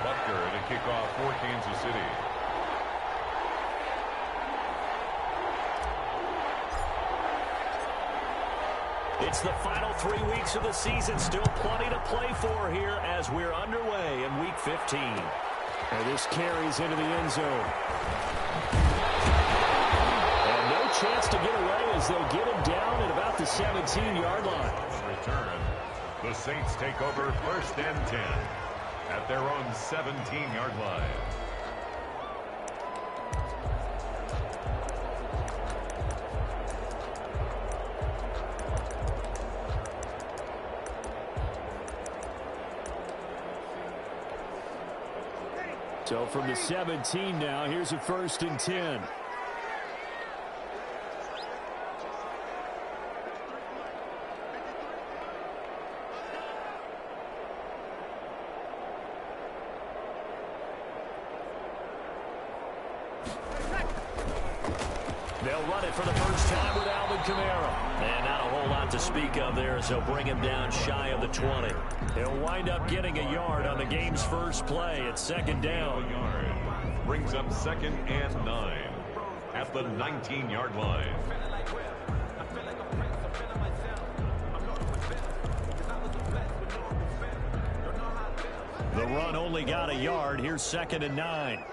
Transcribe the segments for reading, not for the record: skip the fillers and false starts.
Butker to kick off for Kansas City. It's the final 3 weeks of the season. Still plenty to play for here as we're underway in Week 15. And this carries into the end zone. And no chance to get away as they'll get him down at about the 17-yard line. Return. The Saints take over 1st and 10 at their own 17-yard line. So from the 17 now, here's a 1st and 10. They'll run it for the first time with Alvin Kamara. And not a whole lot to speak of there as they'll bring him down shy of the 20. He'll wind up getting a yard on the game's first play at 2nd down. Brings up 2nd and 9 at the 19-yard line. The run only got a yard. Here's 2nd and 9.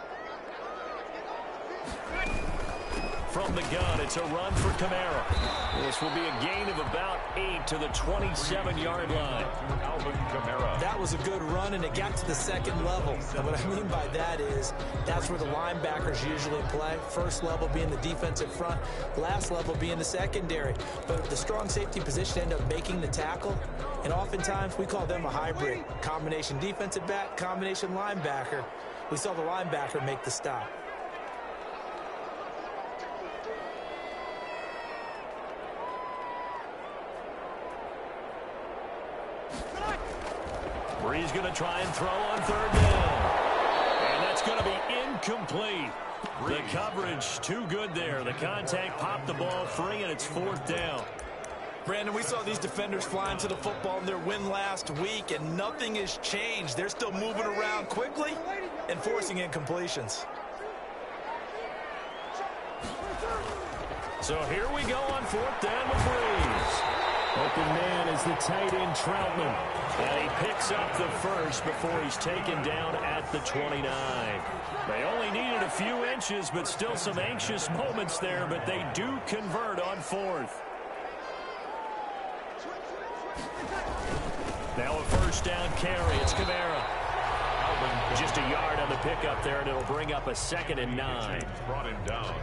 From the gun, it's a run for Kamara. This will be a gain of about 8 to the 27-yard line. Alvin Kamara. That was a good run, and it got to the 2nd level. And what I mean by that is that's where the linebackers usually play. First level being the defensive front, last level being the secondary. But the strong safety position ended up making the tackle, and oftentimes we call them a hybrid. Combination defensive back, combination linebacker. We saw the linebacker make the stop. Brees going to try and throw on 3rd down. And that's going to be incomplete. The coverage too good there. The contact popped the ball free, and it's 4th down. Brandon, we saw these defenders flying to the football in their win last week, and nothing has changed. They're still moving around quickly and forcing incompletions. So here we go on 4th down with Brees. Open man is the tight end Troutman. And he picks up the first before he's taken down at the 29. They only needed a few inches, but still some anxious moments there, but they do convert on 4th. Now a 1st down carry. It's Kamara. Just a yard on the pickup there, and it'll bring up a 2nd and 9. Brought him down.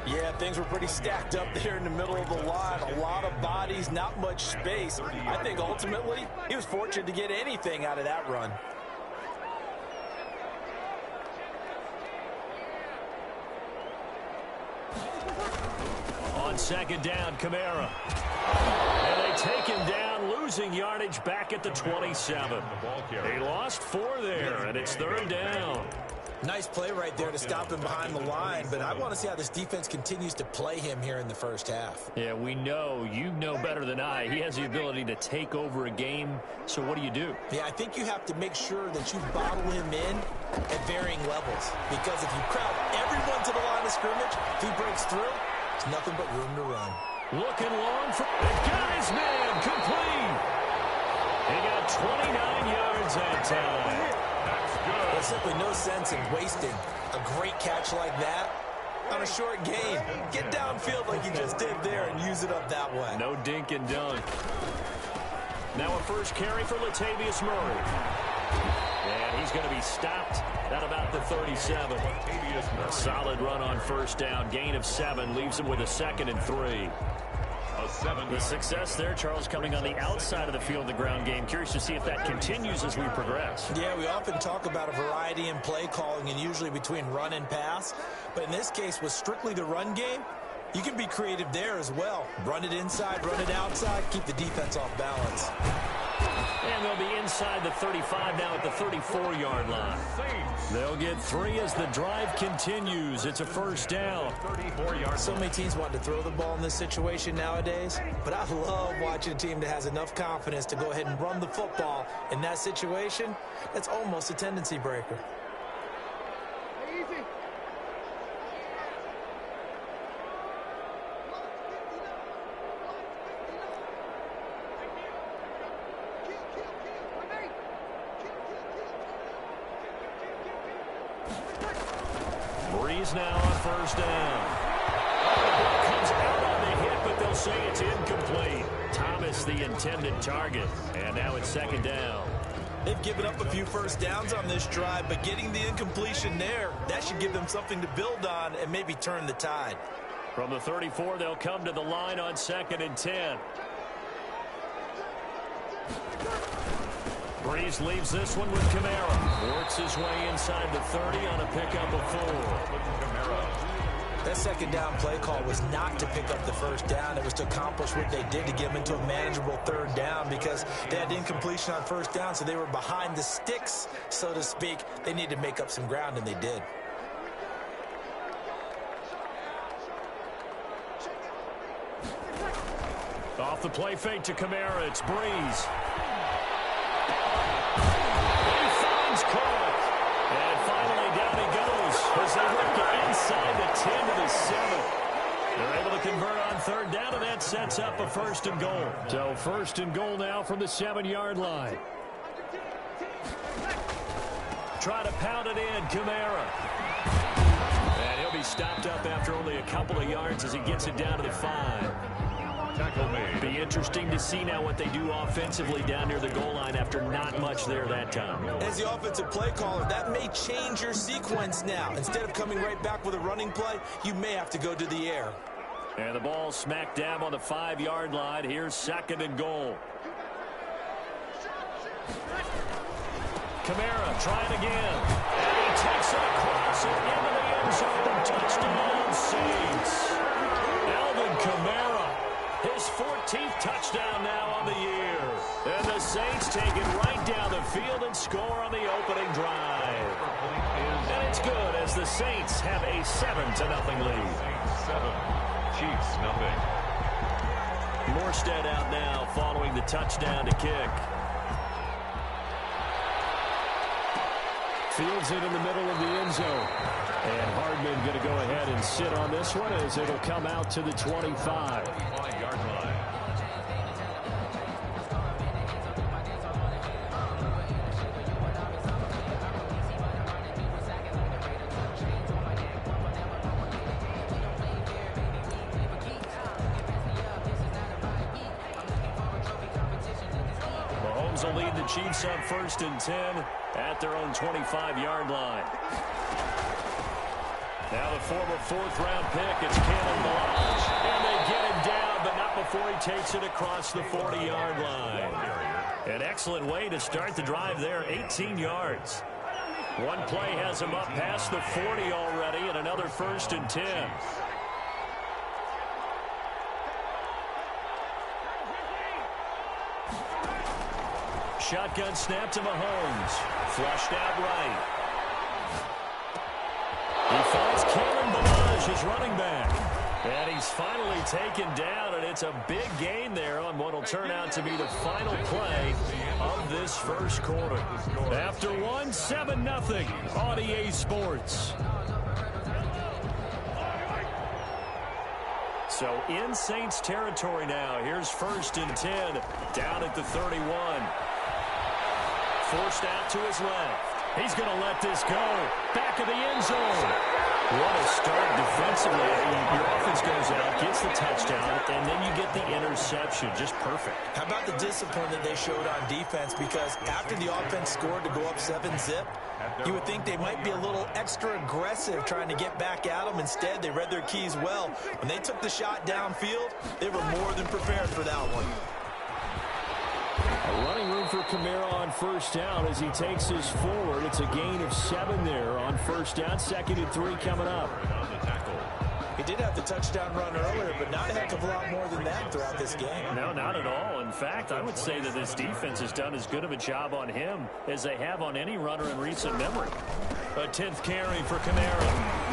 Yeah, things were pretty stacked up there in the middle of the line. A lot of bodies, not much space. I think ultimately he was fortunate to get anything out of that run. On 2nd down, Kamara. And they take him down, losing yardage back at the 27. He lost 4 there, and it's 3rd down. Nice play right there to stop him behind the line, but I want to see how this defense continues to play him here in the first half. Yeah, we know. You know better than I. He has the ability to take over a game, so what do? Yeah, I think you have to make sure that you bottle him in at varying levels, because if you crowd everyone to the line of scrimmage, if he breaks through, there's nothing but room to run. Looking long for the guy's man, complete. He got 29 yards that time. There's simply no sense in wasting a great catch like that on a short gain. Get downfield like you just did there and use it up that way. No dink and dunk. Now a first carry for Latavius Murray. And he's going to be stopped at about the 37. A solid run on 1st down. Gain of 7 leaves him with a 2nd and 3. The success there, Charles, coming on the outside of the field, the ground game. Curious to see if that continues as we progress. Yeah, we often talk about a variety in play calling and usually between run and pass. But in this case, with strictly the run game, you can be creative there as well. Run it inside, run it outside, keep the defense off balance. And they'll be inside the 35 now at the 34-yard line. They'll get 3 as the drive continues. It's a first down. So many teams want to throw the ball in this situation nowadays, but I love watching a team that has enough confidence to go ahead and run the football in that situation. That's almost a tendency breaker. Breeze now on first down. Comes out on the hit, but they'll say it's incomplete. Thomas the intended target, and now it's second down. They've given up a few first downs on this drive, but getting the incompletion there, that should give them something to build on and maybe turn the tide. From the 34, they'll come to the line on 2nd and 10. Breeze leaves this one with Kamara. Works his way inside the 30 on a pickup of 4. That second down play call was not to pick up the first down. It was to accomplish what they did to get them into a manageable third down because they had incompletion on first down, so they were behind the sticks, so to speak. They needed to make up some ground, and they did. Off the play fake to Kamara, it's Breeze. Clark. And finally down he goes as they work it inside the 10 to the 7. They're able to convert on third down, and that sets up a first and goal. So first and goal now from the 7-yard line. Try to pound it in, Kamara. And he'll be stopped up after only a couple of yards as he gets it down to the 5. Be interesting to see now what they do offensively down near the goal line after not much there that time. As the offensive play caller, that may change your sequence now. Instead of coming right back with a running play, you may have to go to the air. And the ball smack dab on the 5-yard line. Here's 2nd and goal. Kamara trying again. And he takes it across and into the end zone. Touchdown, Saints. Alvin Kamara. His 14th touchdown now on the year. And the Saints take it right down the field and score on the opening drive. And it's good as the Saints have a 7-0 lead. 7, Chiefs 0. Morstead out now following the touchdown to kick. Fields it in the middle of the end zone. And Hardman going to go ahead and sit on this one as it'll come out to the 25. 5-yard line. Mahomes will lead the Chiefs on 1st and 10 at their own 25-yard line. Now the former 4th-round pick, it's Kalen Ballage. And they get him down, but not before he takes it across the 40-yard line. An excellent way to start the drive there, 18 yards. One play has him up past the 40 already, and another 1st and 10. Shotgun snap to Mahomes. Flushed out right. He finds Kalen Ballage, his running back. And he's finally taken down, and it's a big gain there on what will turn out to be the final play of this first quarter. After one, 7-0 on EA Sports. So in Saints territory now. Here's 1st and 10 down at the 31. Forced out to his left. He's going to let this go. Back of the end zone. What a start defensively. Your offense goes out, gets the touchdown, and then you get the interception. Just perfect. How about the discipline that they showed on defense? Because after the offense scored to go up 7-zip, you would think they might be a little extra aggressive trying to get back at them. Instead, they read their keys well. When they took the shot downfield, they were more than prepared for that one. A running room for Kamara on 1st down as he takes his forward. It's a gain of 7 there on 1st down. 2nd and 3 coming up. He did have the touchdown run earlier, but not a heck of a lot more than that throughout this game. No, not at all. In fact, I would say that this defense has done as good of a job on him as they have on any runner in recent memory. A 10th carry for Kamara.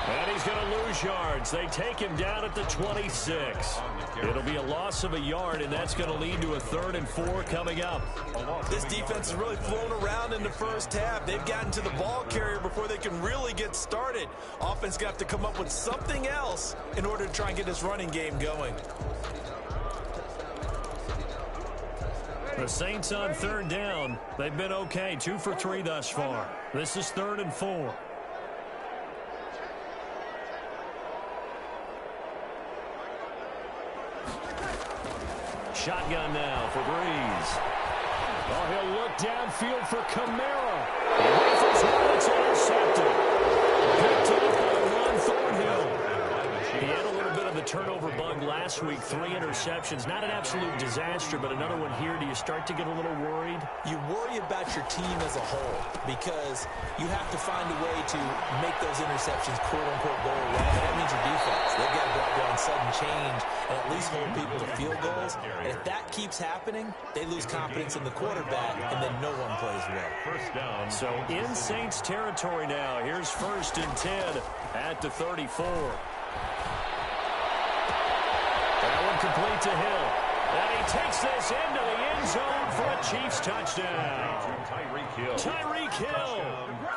And he's going to lose yards. They take him down at the 26. It'll be a loss of a yard, and that's going to lead to a 3rd and 4 coming up. This defense has really flown around in the first half. They've gotten to the ball carrier before they can really get started. Offense got to come up with something else in order to try and get this running game going. The Saints on 3rd down. They've been okay, 2 for 3 thus far. This is 3rd and 4. Shotgun now for Breeze. Oh, he'll look downfield for Kamara. He rifles one. It's intercepted. Picked up by Ron Thornhill. He had a little bit of a turnover bug last week. 3 interceptions. Not an absolute disaster, but another one here. Do you start to get a little worried? You worry about your team as a whole because you have to find a way to make those interceptions, quote-unquote, go away. And that means your defense. They've got to go out there on sudden change and at least hold people to field goals. And if that keeps happening, they lose confidence in the quarterback, and then no one plays well. First down. So in Saints territory now. Here's 1st and 10 at the 34. That one complete to Hill. And he takes this into the end zone for a Chiefs touchdown. Tyreek Hill.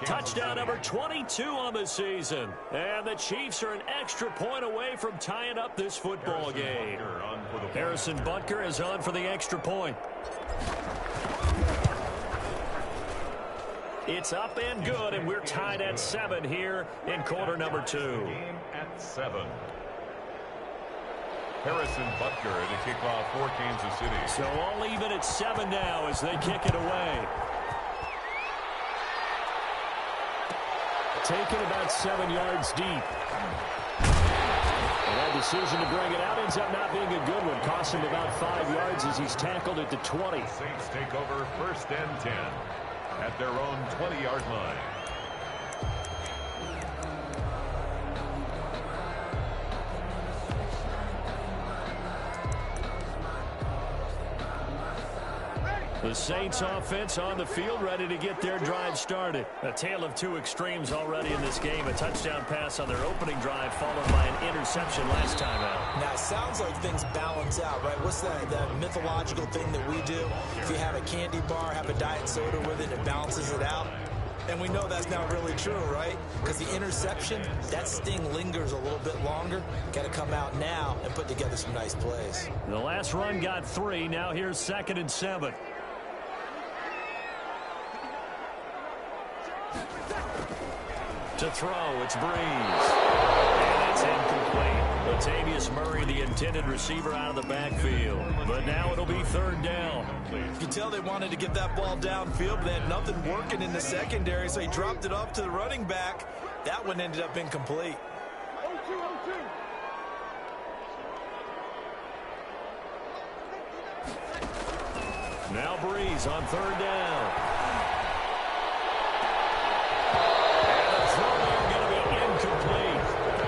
Touchdown number 22 on the season. And the Chiefs are an extra point away from tying up this football game. Harrison Butker is on for the extra point. It's up and good, and we're tied at 7 here in quarter number 2. Game at 7. Harrison Butker to kick off for Kansas City. So all even at 7 now as they kick it away. Taken about 7 yards deep. And that decision to bring it out ends up not being a good one. Cost him about 5 yards as he's tackled at the 20. Saints take over 1st and 10 at their own 20-yard line. The Saints offense on the field, ready to get their drive started. A tale of 2 extremes already in this game. A touchdown pass on their opening drive, followed by an interception last time out. Now, it sounds like things balance out, right? What's that mythological thing that we do? If you have a candy bar, have a diet soda with it, it balances it out. And we know that's not really true, right? Because the interception, that sting lingers a little bit longer. Got to come out now and put together some nice plays. The last run got 3. Now here's 2nd and 7. To throw, it's Breeze. And it's incomplete. Latavius Murray, the intended receiver, out of the backfield. But now it'll be 3rd down. You can tell they wanted to get that ball downfield, but they had nothing working in the secondary, so he dropped it off to the running back. That one ended up incomplete. Now Breeze on 3rd down.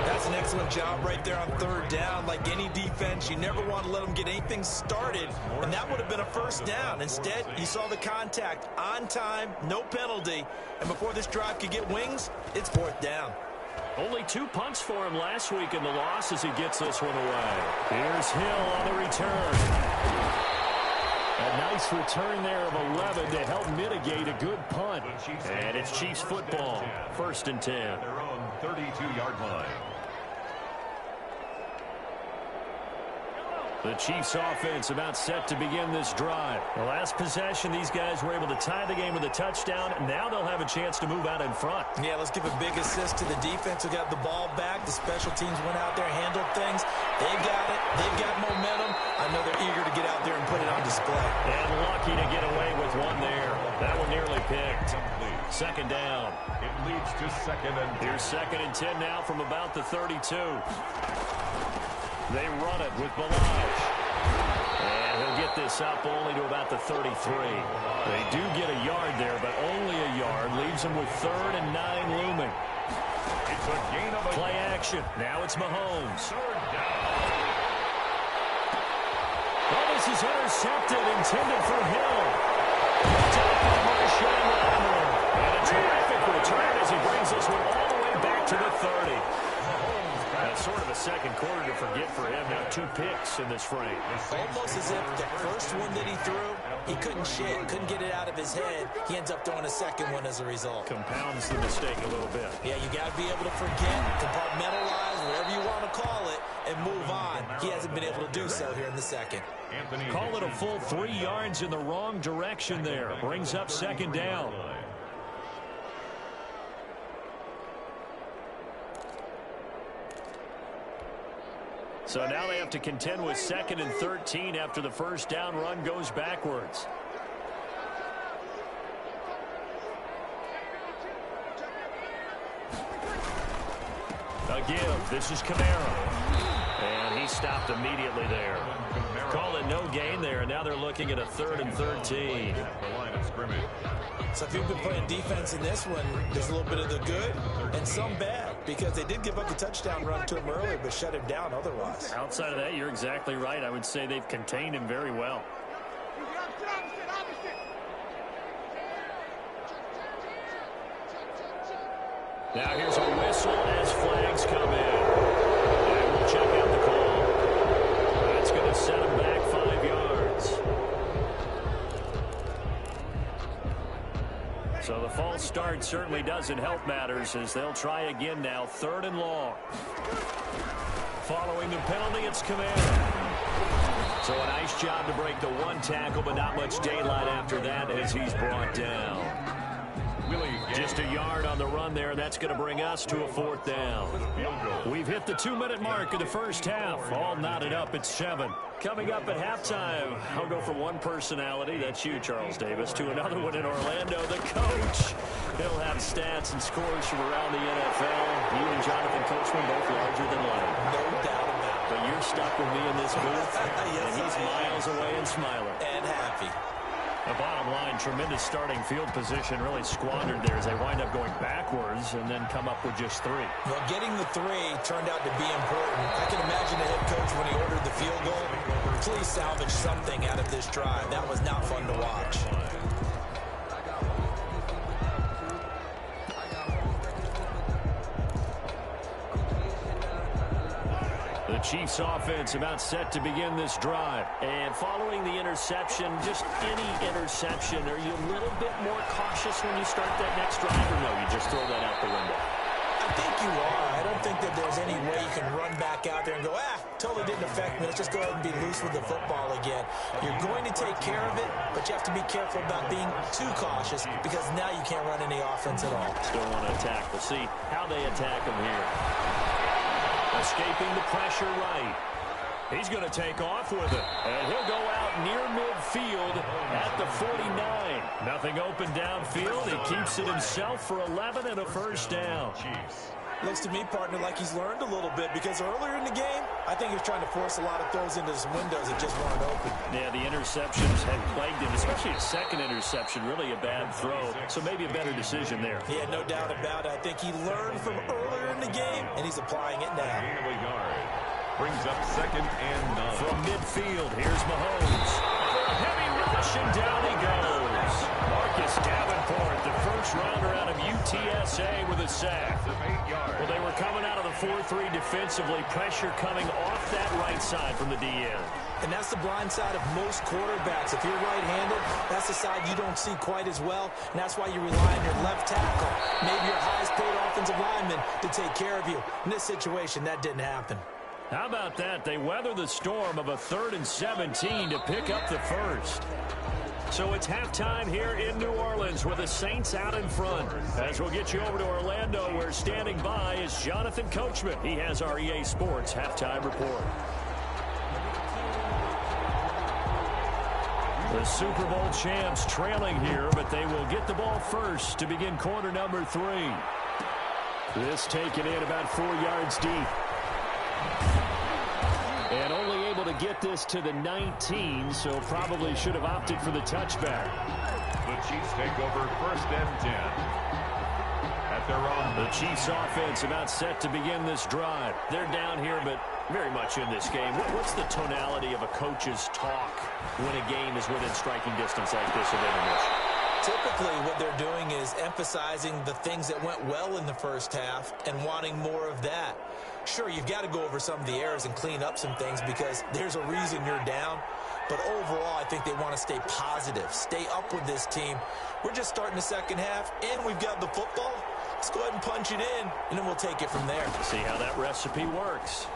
That's an excellent job right there on 3rd down. Like any defense, you never want to let them get anything started, and that would have been a 1st down. Instead, you saw the contact on time, no penalty, and before this drive could get wings, it's 4th down. Only 2 punts for him last week in the loss as he gets this one away. Here's Hill on the return. A nice return there of 11 to help mitigate a good punt. And it's Chiefs football, 1st and 10. Their own 32-yard line. The Chiefs offense about set to begin this drive. The last possession, these guys were able to tie the game with a touchdown, and now they'll have a chance to move out in front. Yeah, let's give a big assist to the defense who got the ball back. The special teams went out there, handled things. They've got it. They've got momentum. I know they're eager to get out there and put it on display. And lucky to get away with one there. That one nearly picked. 2nd down. It leads to 2nd and 10. Here's 2nd and 10 now from about the 32. They run it with Balaj. And he'll get this up only to about the 33. They do get a yard there, but only a yard. Leaves them with 3rd and 9 looming. It's a gain of a play action. Now it's Mahomes. Well, this is intercepted, intended for Hill. And a terrific return as he brings this one all the way back to the 30. That's sort of a second quarter to forget for him. Now 2 picks in this frame. Almost as if the first one that he threw, he couldn't get it out of his head. He ends up throwing a second one as a result. Compounds the mistake a little bit. Yeah, you got to be able to forget, compartmentalize, whatever you want to call it, and move on. He hasn't been able to do so here in the second. Call it a full 3 yards in the wrong direction there. Brings up second down. So now they have to contend with 2nd and 13 after the first down run goes backwards. A give. This is Kamara. And he stopped immediately there. Call it no gain there, and now they're looking at a 3rd and 13. So if you've been playing defense in this one, there's a little bit of the good and some bad, because they did give up the touchdown run to him earlier, but shut him down otherwise. Outside of that, you're exactly right. I would say they've contained him very well. Now here's a whistle as flags come in. And we'll check out the call. That's going to set him back 5 yards. So the false start certainly doesn't help matters as they'll try again now. 3rd and long. Following the penalty, it's Kamara. So a nice job to break the 1 tackle, but not much daylight after that as he's brought down. Just a yard on the run there. That's going to bring us to a 4th down. We've hit the 2-minute mark of the first half. All knotted up at 7. Coming up at halftime, I'll go from one personality, that's you, Charles Davis, to another one in Orlando, the coach. He'll have stats and scores from around the NFL. You and Jonathan Coachman both larger than life. No doubt about it. But you're stuck with me in this booth, Yes, and he's miles away and smiling. And happy. The bottom line, tremendous starting field position, really squandered there as they wind up going backwards and then come up with just 3. Well, getting the 3 turned out to be important. I can imagine the head coach when he ordered the field goal. Please salvage something out of this drive. That was not fun to watch. The Chiefs offense about set to begin this drive. And following the interception, just any interception, are you a little bit more cautious when you start that next drive, or no, you just throw that out the window? I think you are. I don't think that there's any way you can run back out there and go, totally didn't affect me. Let's just go ahead and be loose with the football again. You're going to take care of it, but you have to be careful about being too cautious because now you can't run any offense at all. Still want to attack. We'll see how they attack him here. Escaping the pressure right. He's going to take off with it. And he'll go out near midfield at the 49. Nothing open downfield. He keeps it himself for 11 and a first down. Looks to me, partner, like he's learned a little bit because earlier in the game, I think he was trying to force a lot of throws into some windows that just weren't open. Yeah, the interceptions had plagued him, especially a second interception, really a bad throw. So maybe a better decision there. Yeah, no doubt about it. I think he learned from earlier in the game, and he's applying it now. Brings up 2nd and 9. From midfield, here's Mahomes. Heavy rush, and down he goes. Marcus Davenport, the first rounder out of UTSA with a sack. Well, they were coming out of the 4-3 defensively. Pressure coming off that right side from the DN. And that's the blind side of most quarterbacks. If you're right-handed, that's the side you don't see quite as well. And that's why you rely on your left tackle, maybe your highest-paid offensive lineman, to take care of you. In this situation, that didn't happen. How about that? They weather the storm of a 3rd and 17 to pick up the first. So it's halftime here in New Orleans with the Saints out in front. As we'll get you over to Orlando, where standing by is Jonathan Coachman. He has our EA Sports halftime report. The Super Bowl champs trailing here, but they will get the ball first to begin quarter number 3. This taken in about 4 yards deep. And only able to get this to the 19, so probably should have opted for the touchback. The Chiefs take over 1st and 10. At at their own. The Chiefs offense about set to begin this drive. They're down here, but very much in this game. What's the tonality of a coach's talk when a game is within striking distance like this of intermission? Typically, what they're doing is emphasizing the things that went well in the first half and wanting more of that. Sure, you've got to go over some of the errors and clean up some things because there's a reason you're down. But overall, I think they want to stay positive, stay up with this team. We're just starting the second half, and we've got the football. Let's go ahead and punch it in, and then we'll take it from there. See how that recipe works.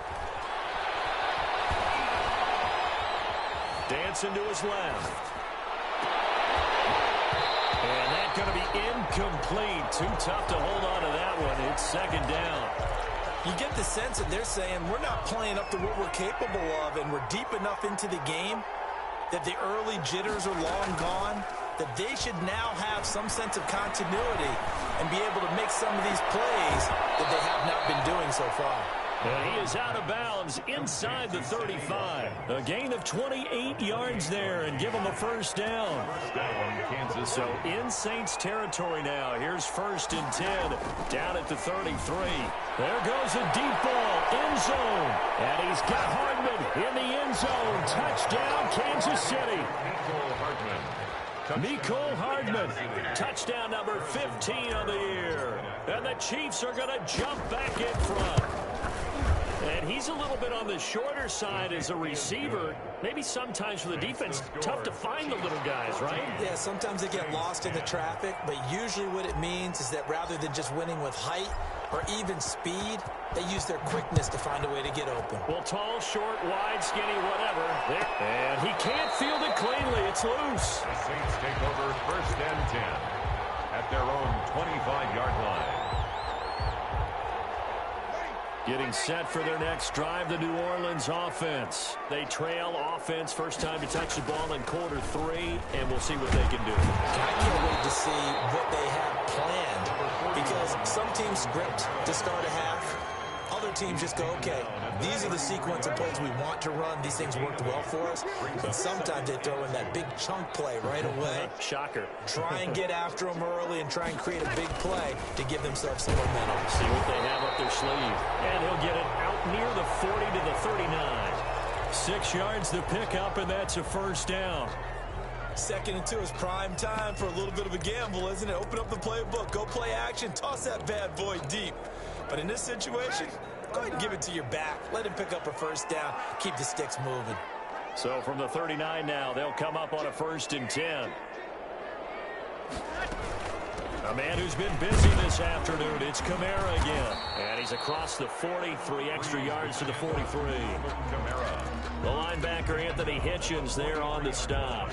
Dancing to his left. And that's going to be incomplete. Too tough to hold on to that one. It's second down. You get the sense that they're saying we're not playing up to what we're capable of, and we're deep enough into the game that the early jitters are long gone, that they should now have some sense of continuity and be able to make some of these plays that they have not been doing so far. And he is out of bounds inside the 35. A gain of 28 yards there and give him a first down. Kansas. So in Saints territory now. Here's 1st and 10 down at the 33. There goes a deep ball, end zone. And he's got Hardman in the end zone. Touchdown, Kansas City. Mecole Hardman, touchdown number 15 on the year. And the Chiefs are going to jump back in front. And he's a little bit on the shorter side as a receiver. Maybe sometimes for the defense, tough to find the little guys, right? Yeah, sometimes they get lost in the traffic, but usually what it means is that rather than just winning with height or even speed, they use their quickness to find a way to get open. Well, tall, short, wide, skinny, whatever. There. And he can't field it cleanly. It's loose. The Saints take over 1st and 10 at their own 25-yard line. Getting set for their next drive, the New Orleans offense. They trail offense, first time to touch the ball in quarter 3, and we'll see what they can do. I can't wait to see what they have planned because some teams script to start a half. Other teams just go, okay, these are the sequence of plays we want to run. These things worked well for us. And sometimes they throw in that big chunk play right away. Shocker. Try and get after them early and try and create a big play to give themselves some momentum. See what they have up their sleeve. And he'll get it out near the 40 to the 39. 6 yards to pick up, and that's a first down. 2nd and 2 is prime time for a little bit of a gamble, isn't it? Open up the playbook, go play action, toss that bad boy deep. But in this situation, go ahead and give it to your back. Let him pick up a first down. Keep the sticks moving. So from the 39 now, they'll come up on a 1st and 10. A man who's been busy this afternoon, it's Kamara again. And he's across the 40, 3 extra yards to the 43. The linebacker, Anthony Hitchens, there on the stop.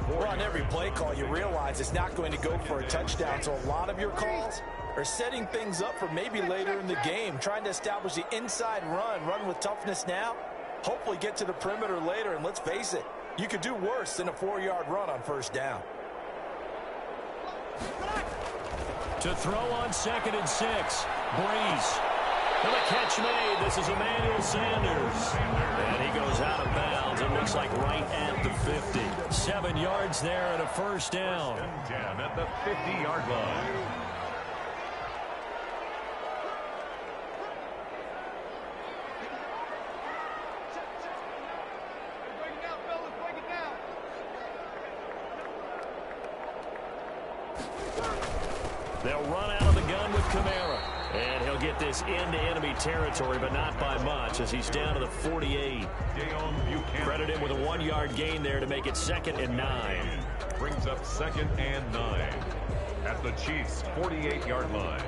Well, on every play call, you realize it's not going to go for a touchdown. So a lot of your calls are setting things up for maybe later in the game, trying to establish the inside run with toughness now, hopefully get to the perimeter later, and let's face it, you could do worse than a 4-yard run on first down. To throw on 2nd and 6, Breeze. And the catch made. This is Emmanuel Sanders. And he goes out of bounds. It looks like right at the 50. 7 yards there and a first down. 10 at the 50-yard line. They'll run out of the gun with Kamara. And he'll get this into enemy territory, but not by much as he's down to the 48. Credit him with a 1-yard gain there to make it 2nd and 9. Brings up 2nd and 9 at the Chiefs' 48-yard line.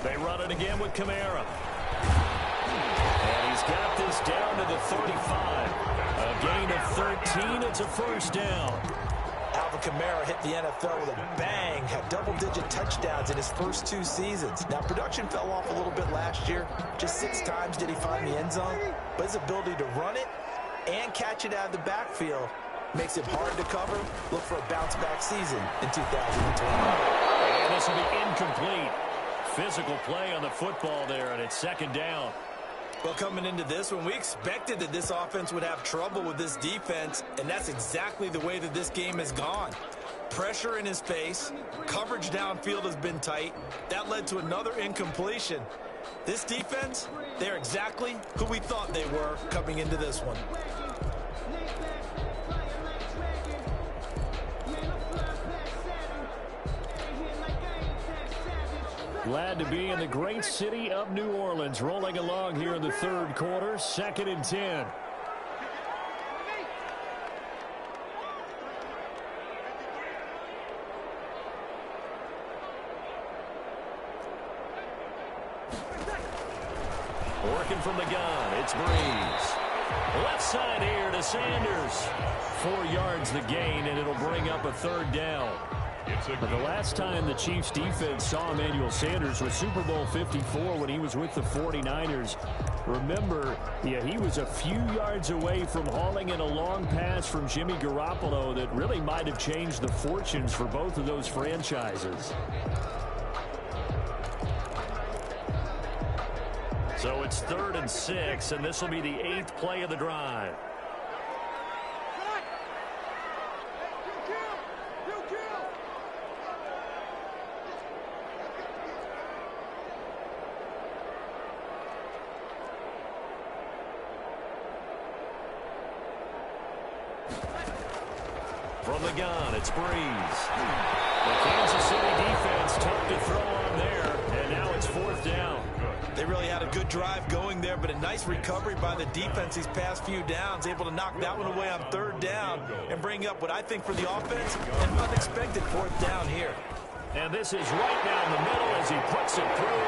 They run it again with Kamara. And he's got this down to the 35. A gain of 13. It's a first down. Alvin Kamara hit the NFL with a bang, had double-digit touchdowns in his first 2 seasons. Now, production fell off a little bit last year. Just 6 times did he find the end zone. But his ability to run it and catch it out of the backfield makes it hard to cover. Look for a bounce-back season in 2020. And this will be incomplete. Physical play on the football there, and it's second down. Well, coming into this one, we expected that this offense would have trouble with this defense, and that's exactly the way that this game has gone. Pressure in his face, coverage downfield has been tight. That led to another incompletion. This defense, they're exactly who we thought they were coming into this one. Glad to be in the great city of New Orleans, rolling along here in the third quarter, 2nd and 10. Working from the gun, it's Breeze. Left side here to Sanders. 4 yards the gain, and it'll bring up a third down. But the last time the Chiefs defense saw Emmanuel Sanders was Super Bowl 54 when he was with the 49ers. Remember, he was a few yards away from hauling in a long pass from Jimmy Garoppolo that really might have changed the fortunes for both of those franchises. So it's 3rd and 6, and this will be the 8th play of the drive. From the gun, it's Breeze. The Kansas City defense tough to throw on there, and now it's 4th down. They really had a good drive going there, but a nice recovery by the defense these past few downs, able to knock that one away on 3rd down and bring up what I think for the offense, an unexpected 4th down here. And this is right down the middle as he puts it through.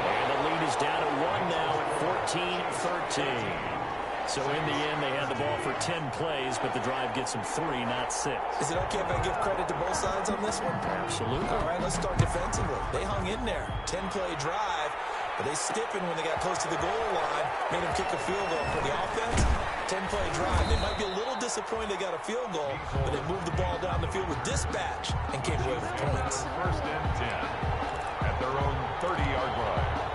And the lead is down to 1 now at 14-13. So in the end, they had the ball for 10 plays, but the drive gets them 3, not 6. Is it okay if I give credit to both sides on this one? Absolutely. All right, let's start defensively. They hung in there. 10-play drive, but they stiffened when they got close to the goal line, made them kick a field goal. For the offense, 10-play drive. They might be a little disappointed they got a field goal, but they moved the ball down the field with dispatch and came away with points. 1st and 10 at their own 30-yard line.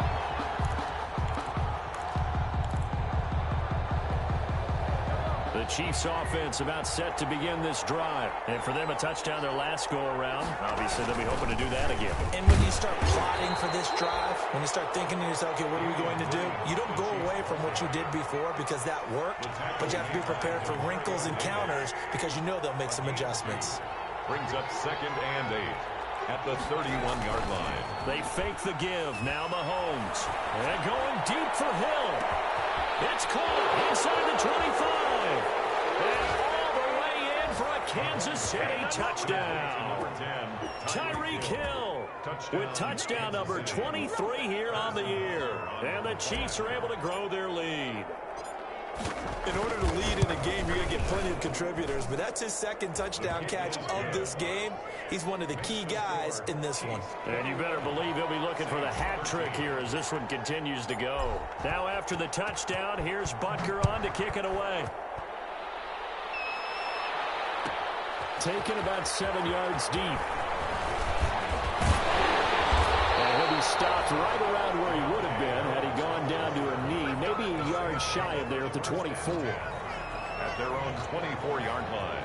The Chiefs offense about set to begin this drive. And for them, a touchdown their last go-around. Obviously, they'll be hoping to do that again. And when you start plotting for this drive, when you start thinking to yourself, okay, what are we going to do? You don't go away from what you did before because that worked, but you have to be prepared for wrinkles and counters because you know they'll make some adjustments. Brings up 2nd and 8 at the 31-yard line. They fake the give. Now Mahomes. And going deep for Hill. It's caught inside the 25. And all the way in for a Kansas City touchdown. Tyreek Hill with touchdown number 23 here on the year. And the Chiefs are able to grow their lead. In order to lead in a game, you're going to get plenty of contributors, but that's his 2nd touchdown catch of this game. He's one of the key guys in this one. And you better believe he'll be looking for the hat trick here as this one continues to go. Now after the touchdown, here's Butker on to kick it away. Taken about 7 yards deep. And he'll be stopped right around where he would have been had he gone down to a knee, maybe a yard shy of there at the 24. At their own 24-yard line.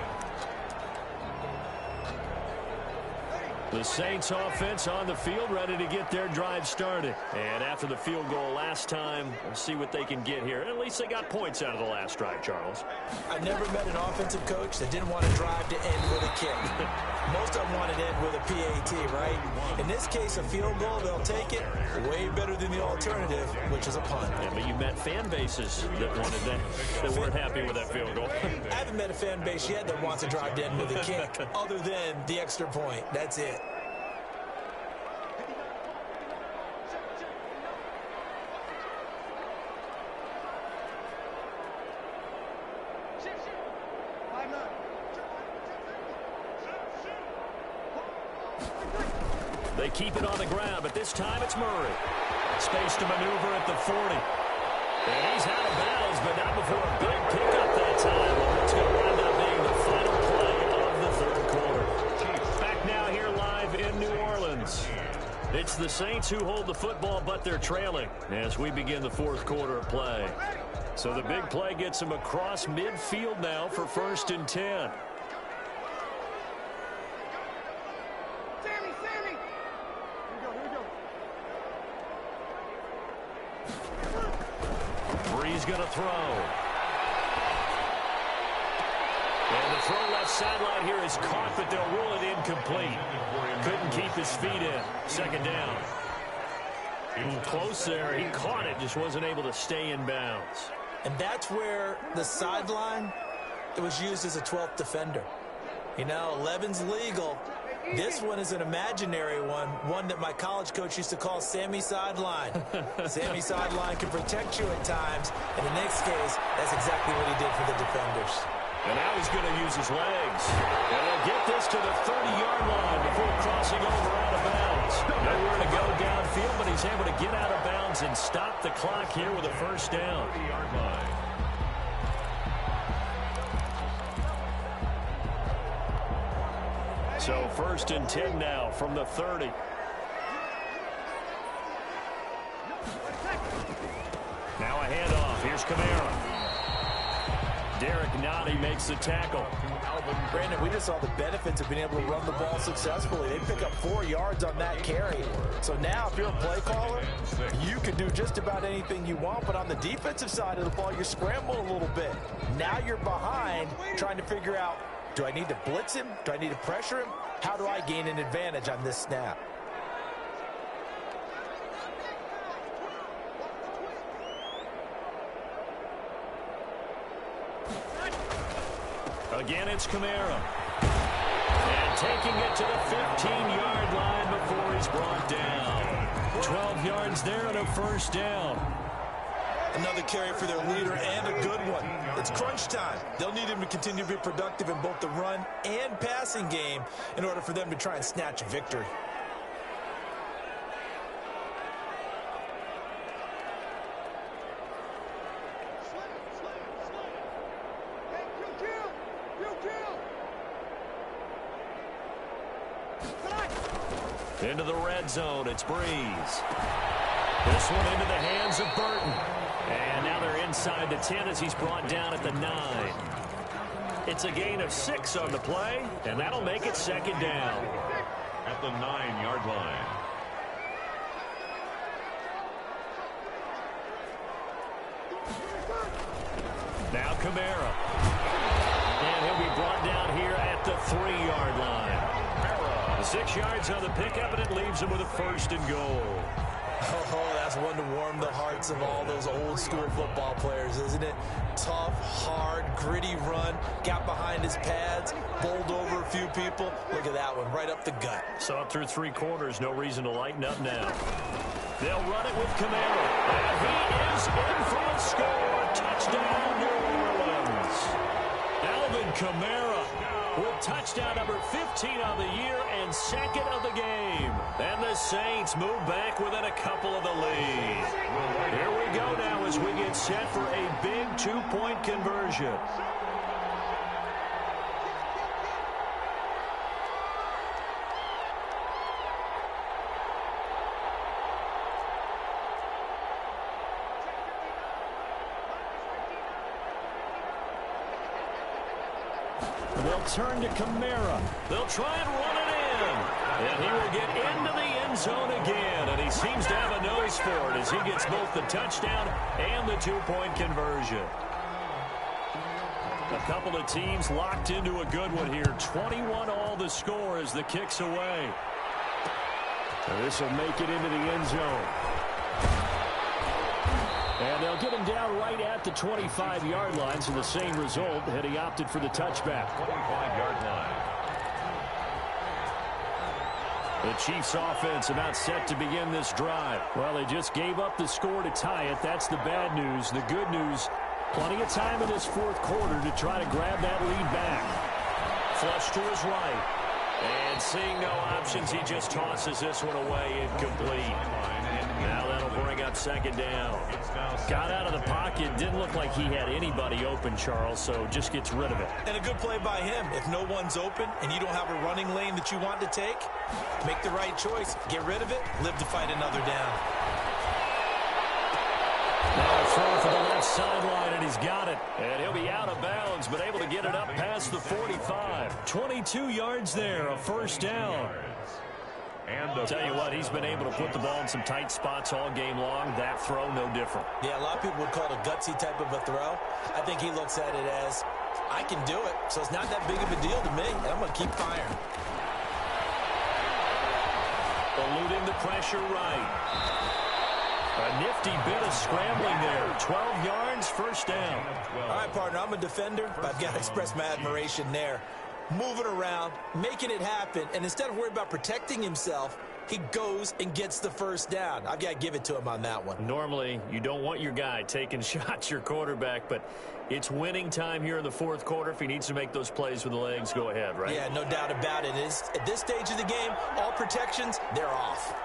The Saints offense on the field, ready to get their drive started. And after the field goal last time, we'll see what they can get here. At least they got points out of the last drive, Charles. I've never met an offensive coach that didn't want to drive to end with a kick. Most of them want to end with a PAT, right? In this case, a field goal, they'll take it. Way better than the alternative, which is a punt. Yeah, but you met fan bases that wanted that, that weren't happy with that field goal. I haven't met a fan base yet that wants to drive to end with a kick, other than the extra point. That's it. They keep it on the ground, but this time it's Murray. Space to maneuver at the 40. And he's out of bounds, but not before a big pickup that time. Well, that's going to wind up being the final play of the third quarter. Back now here live in New Orleans. It's the Saints who hold the football, but they're trailing as we begin the fourth quarter of play. So the big play gets them across midfield now for 1st and 10. Bree's going to throw. And the throw left sideline here is caught, but they'll rule it incomplete. Couldn't keep his feet in. 2nd down. Close there. He caught it, just wasn't able to stay in bounds. And that's where the sideline, it was used as a 12th defender. You know, 11's legal. This one is an imaginary one that my college coach used to call Sammy Sideline. Sammy Sideline can protect you at times. In the next case, that's exactly what he did for the defenders. And now he's going to use his legs. And they'll get this to the 30-yard line before crossing over out of bounds. Nowhere to go downfield, but he's able to get out of bounds and stop the clock here with a 1st down. 30-yard line. So 1st and 10 now from the 30. Now a handoff. Here's Kamara. Derek Nottie makes the tackle. Brandon, we just saw the benefits of being able to run the ball successfully. They pick up 4 yards on that carry. So now if you're a play caller, you can do just about anything you want. But on the defensive side of the ball, you're scrambling a little bit. Now you're behind trying to figure out, do I need to blitz him? Do I need to pressure him? How do I gain an advantage on this snap? Again, it's Kamara. And taking it to the 15-yard line before he's brought down. 12 yards there and a 1st down. Another carry for their leader and a good one. It's crunch time. They'll need him to continue to be productive in both the run and passing game in order for them to try and snatch a victory. Into the red zone, it's Breeze. This one into the hands of Burton. And now they're inside the 10 as he's brought down at the 9. It's a gain of 6 on the play, and that'll make it 2nd down. At the 9-yard line. Now Kamara. And he'll be brought down here at the 3-yard line. 6 yards on the pickup, and it leaves him with a 1st and goal. Oh, that's one to warm the hearts of all those old-school football players, isn't it? Tough, hard, gritty run, got behind his pads, bowled over a few people. Look at that one, right up the gut. Saw it through 3 quarters, no reason to lighten up now. They'll run it with Kamara, and he is in for a score. Touchdown, New Orleans. Alvin Kamara with touchdown number 15 on the year and 2nd of the game. And the Saints move back within a couple of the lead. Here we go now as we get set for a big 2-point conversion. They'll turn to Kamara. They'll try and run it in. And he will get into the end zone again. And he seems to have a nose for it as he gets both the touchdown and the 2-point conversion. A couple of teams locked into a good one here. 21 all the score as the kick's away. So this will make it into the end zone. And they'll get him down right at the 25-yard line, so the same result had he opted for the touchback. 25-yard line. The Chiefs offense about set to begin this drive. Well, they just gave up the score to tie it. That's the bad news. The good news, plenty of time in this fourth quarter to try to grab that lead back. Flush to his right. And seeing no options, he just tosses this one away incomplete. Now that'll bring up about second down. Got out of the pocket. Didn't look like he had anybody open, Charles, so just gets rid of it. And a good play by him. If no one's open and you don't have a running lane that you want to take, make the right choice. Get rid of it. Live to fight another down. Now a throw for the left sideline, and he's got it. And he'll be out of bounds, but able to get it up past the 45. 22 yards there, a first down. And I'll tell you what, he's been able to put the ball in some tight spots all game long. That throw, no different. Yeah, a lot of people would call it a gutsy type of a throw. I think he looks at it as, I can do it, so it's not that big of a deal to me, and I'm going to keep firing. Eluding the pressure right. A nifty bit of scrambling there. 12 yards, first down. All right, partner, I'm a defender, but I've got to express my admiration there. Moving around, making it happen, and instead of worrying about protecting himself, he goes and gets the first down. I've got to give it to him on that one. Normally, you don't want your guy taking shots, your quarterback, but it's winning time here in the fourth quarter. If he needs to make those plays with the legs, go ahead, right? Yeah, no doubt about it. At this stage of the game, all protections, they're off.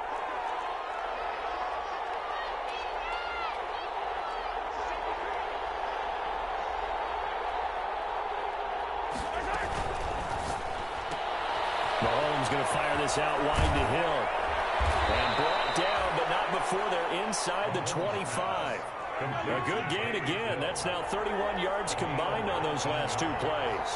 Mahomes going to fire this out wide to Hill. And brought down, but not before they're inside the 25. A good gain again. That's now 31 yards combined on those last two plays.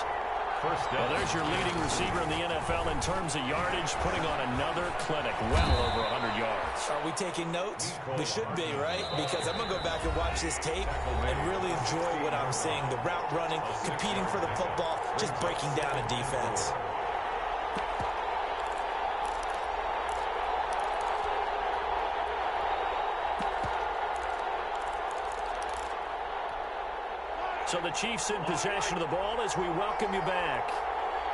Well, there's your leading receiver in the NFL in terms of yardage, putting on another clinic, well over 100 yards. Are we taking notes? We should be, right? Because I'm going to go back and watch this tape and really enjoy what I'm seeing. The route running, competing for the football, just breaking down a defense. So the Chiefs in possession of the ball as we welcome you back.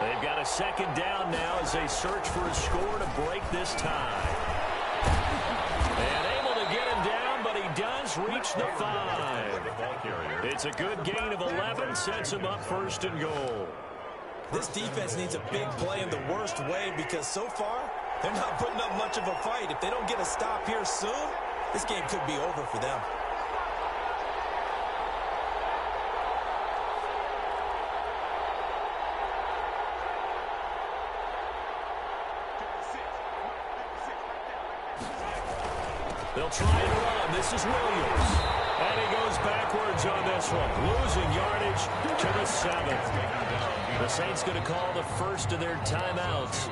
They've got a second down now as they search for a score to break this tie. And able to get him down, but he does reach the 5. It's a good gain of 11, sets him up first and goal. This defense needs a big play in the worst way because so far, they're not putting up much of a fight. If they don't get a stop here soon, this game could be over for them. They'll try and run. This is Williams. And he goes backwards on this one. Losing yardage to the 7th. The Saints going to call the first of their timeouts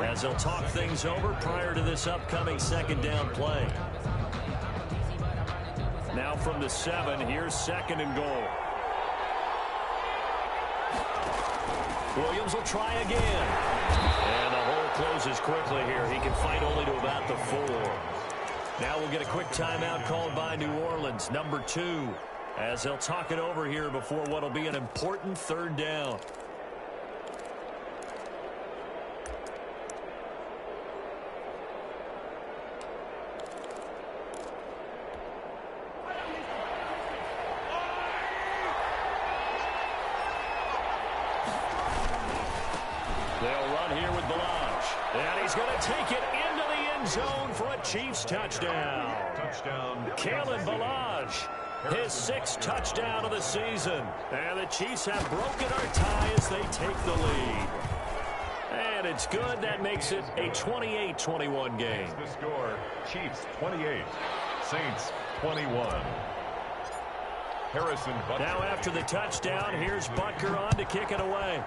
as they'll talk things over prior to this upcoming second down play. Now from the 7, here's second and goal. Williams will try again. And the hole closes quickly here. He can fight only to about the 4. Now we'll get a quick timeout called by New Orleans, number 2, as they'll talk it over here before what will be an important third down. They'll run here with Balaj. And he's going to take it into the end zone for a Chiefs touchdown. Kalen Balaj, his 6th touchdown of the season. And the Chiefs have broken our tie as they take the lead. And it's good. That makes it a 28-21 game. The score, Chiefs 28, Saints 21. Harrison Butker. Now after the touchdown, here's Butker on to kick it away.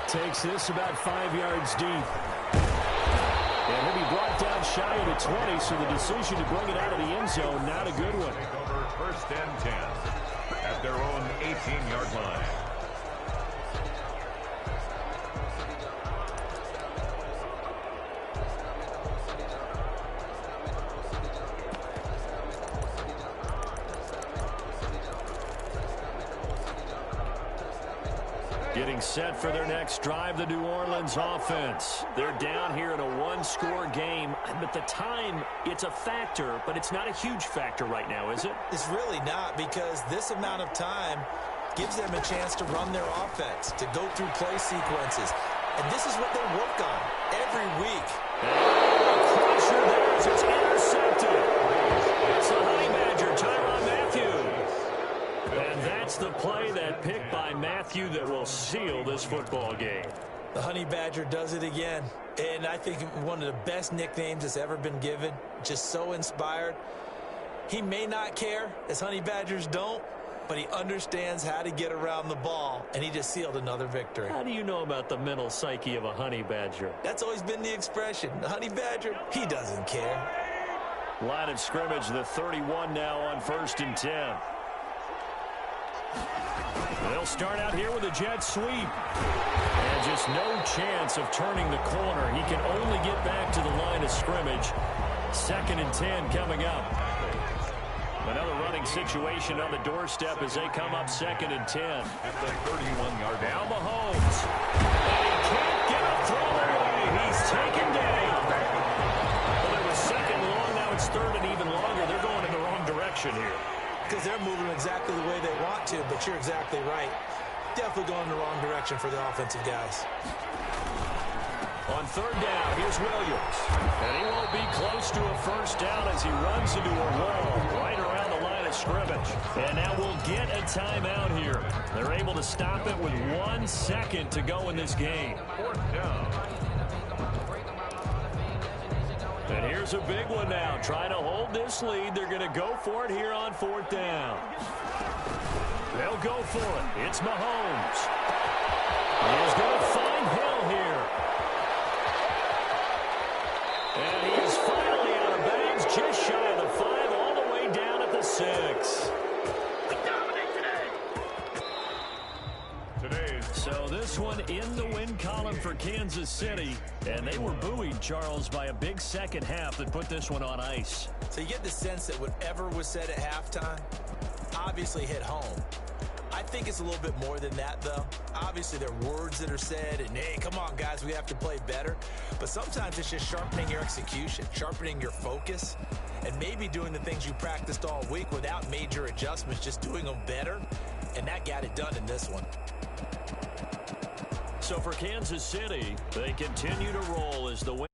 Takes this about 5 yards deep. And he'll be brought down shy of the 20, so the decision to bring it out of the end zone, not a good one. Take over first and 10 at their own 18-yard line. Getting set for their next drive, the New Orleans offense. They're down here in a one-score game, but the time, it's a factor, but it's not a huge factor right now, is it? It's really not, because this amount of time gives them a chance to run their offense, to go through play sequences. And this is what they work on every week. Crusher Matthew that will seal this football game. The Honey Badger does it again. And I think one of the best nicknames that's ever been given. Just so inspired. He may not care, as Honey Badgers don't, but he understands how to get around the ball, and he just sealed another victory. How do you know about the mental psyche of a Honey Badger? That's always been the expression. The Honey Badger, he doesn't care. Line of scrimmage, the 31 now on 1st and 10. They'll start out here with a jet sweep. And just no chance of turning the corner. He can only get back to the line of scrimmage. 2nd and 10 coming up. Another running situation on the doorstep as they come up 2nd and 10. At the 31-yard line. Now Mahomes. And he can't get a throw away. He's taken down. Well, there was 2nd long. Now it's 3rd and even longer. They're going in the wrong direction here. Because they're moving exactly the way they want to, but you're exactly right. Definitely going in the wrong direction for the offensive guys. On 3rd down, here's Williams. And he won't be close to a 1st down as he runs into a wall right around the line of scrimmage. And now we'll get a timeout here. They're able to stop it with 1 second to go in this game. 4th down. And here's a big one now. Trying to hold this lead. They're going to go for it here on 4th down. They'll go for it. It's Mahomes. He's going to find Hill here. And he is finally out of bounds, just shy of the 5, all the way down at the 6. So this one in the win column for Kansas City. And they were buoyed, Charles, by a big second half that put this one on ice. So you get the sense that whatever was said at halftime obviously hit home. I think it's a little bit more than that, though. Obviously, there are words that are said, and, hey, come on, guys, we have to play better. But sometimes it's just sharpening your execution, sharpening your focus, and maybe doing the things you practiced all week without major adjustments, just doing them better, and that got it done in this one. So for Kansas City, they continue to roll as the win.